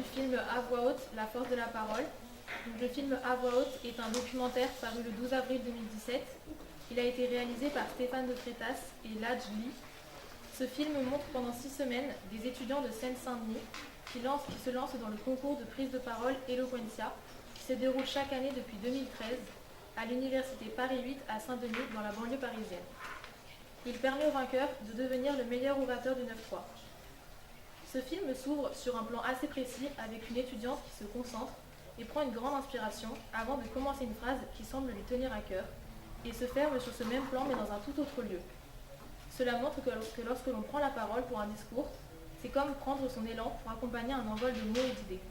film À voix haute, la force de la parole. Donc, le film À voix haute est un documentaire paru le 12 avril 2017. Il a été réalisé par Stéphane de Freitas et Ladj Ly. Ce film montre pendant 6 semaines des étudiants de Seine-Saint-Denis qui se lancent dans le concours de prise de parole Eloquentia qui se déroule chaque année depuis 2013 à l'université Paris 8 à Saint-Denis dans la banlieue parisienne. Il permet aux vainqueurs de devenir le meilleur orateur du 9-3. Ce film s'ouvre sur un plan assez précis avec une étudiante qui se concentre et prend une grande inspiration avant de commencer une phrase qui semble lui tenir à cœur et se ferme sur ce même plan mais dans un tout autre lieu. Cela montre que lorsque l'on prend la parole pour un discours, c'est comme prendre son élan pour accompagner un envol de mots et d'idées.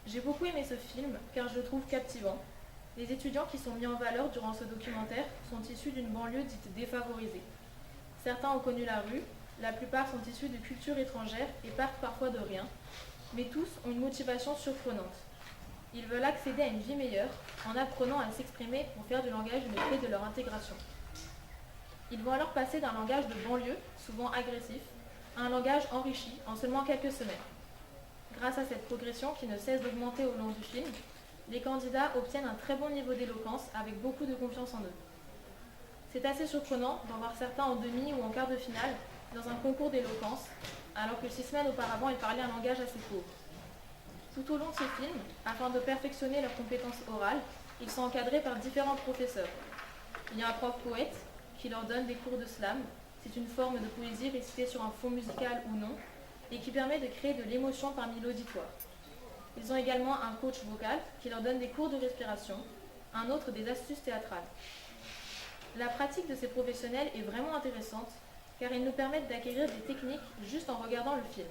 J'ai beaucoup aimé ce film car je le trouve captivant. Les étudiants qui sont mis en valeur durant ce documentaire sont issus d'une banlieue dite défavorisée. Certains ont connu la rue, la plupart sont issus de cultures étrangères et partent parfois de rien, mais tous ont une motivation surprenante. Ils veulent accéder à une vie meilleure en apprenant à s'exprimer pour faire du langage une clé de leur intégration. Ils vont alors passer d'un langage de banlieue, souvent agressif, à un langage enrichi en seulement quelques semaines. Grâce à cette progression qui ne cesse d'augmenter au long du film, les candidats obtiennent un très bon niveau d'éloquence avec beaucoup de confiance en eux. C'est assez surprenant d'en voir certains en demi ou en quart de finale dans un concours d'éloquence, alors que 6 semaines auparavant ils parlaient un langage assez pauvre. Tout au long de ce film, afin de perfectionner leurs compétences orales, ils sont encadrés par différents professeurs. Il y a un prof poète qui leur donne des cours de slam, c'est une forme de poésie récitée sur un fond musical ou non, et qui permet de créer de l'émotion parmi l'auditoire. Ils ont également un coach vocal qui leur donne des cours de respiration, un autre des astuces théâtrales. La pratique de ces professionnels est vraiment intéressante car ils nous permettent d'acquérir des techniques juste en regardant le film.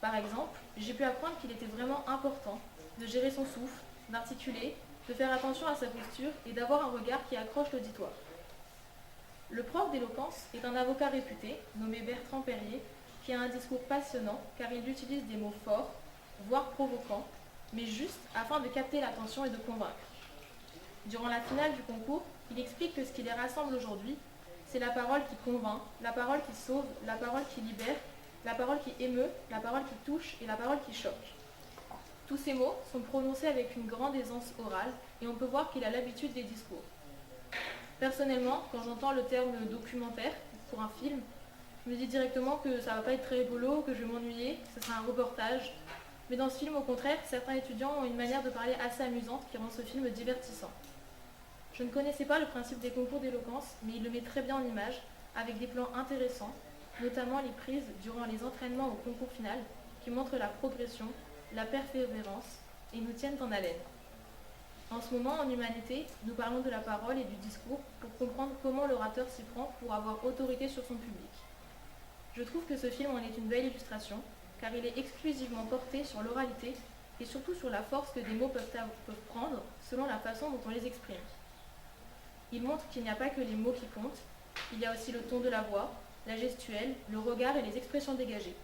Par exemple, j'ai pu apprendre qu'il était vraiment important de gérer son souffle, d'articuler, de faire attention à sa posture et d'avoir un regard qui accroche l'auditoire. Le prof d'éloquence est un avocat réputé, nommé Bertrand Perrier, qui a un discours passionnant car il utilise des mots forts, voire provoquants, mais juste afin de capter l'attention et de convaincre. Durant la finale du concours, il explique que ce qui les rassemble aujourd'hui, c'est la parole qui convainc, la parole qui sauve, la parole qui libère, la parole qui émeut, la parole qui touche et la parole qui choque. Tous ces mots sont prononcés avec une grande aisance orale et on peut voir qu'il a l'habitude des discours. Personnellement, quand j'entends le terme documentaire pour un film, je me dis directement que ça va pas être très rigolo, que je vais m'ennuyer, que ce sera un reportage. Mais dans ce film, au contraire, certains étudiants ont une manière de parler assez amusante qui rend ce film divertissant. Je ne connaissais pas le principe des concours d'éloquence, mais il le met très bien en image, avec des plans intéressants, notamment les prises durant les entraînements au concours final, qui montrent la progression, la persévérance et nous tiennent en haleine. En ce moment, en humanité, nous parlons de la parole et du discours pour comprendre comment l'orateur s'y prend pour avoir autorité sur son public. Je trouve que ce film en est une belle illustration, car il est exclusivement porté sur l'oralité et surtout sur la force que des mots peuvent prendre selon la façon dont on les exprime. Il montre qu'il n'y a pas que les mots qui comptent, il y a aussi le ton de la voix, la gestuelle, le regard et les expressions dégagées.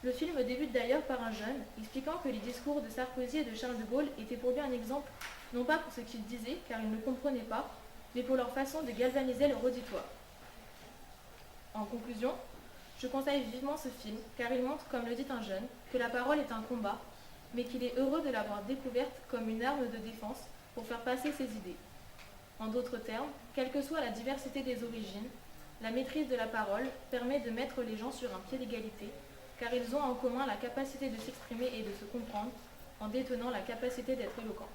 Le film débute d'ailleurs par un jeune expliquant que les discours de Sarkozy et de Charles de Gaulle étaient pour lui un exemple, non pas pour ce qu'ils disaient car ils ne comprenaient pas, mais pour leur façon de galvaniser leur auditoire. En conclusion, je conseille vivement ce film car il montre, comme le dit un jeune, que la parole est un combat, mais qu'il est heureux de l'avoir découverte comme une arme de défense pour faire passer ses idées. En d'autres termes, quelle que soit la diversité des origines, la maîtrise de la parole permet de mettre les gens sur un pied d'égalité, car ils ont en commun la capacité de s'exprimer et de se comprendre, en détenant la capacité d'être éloquents.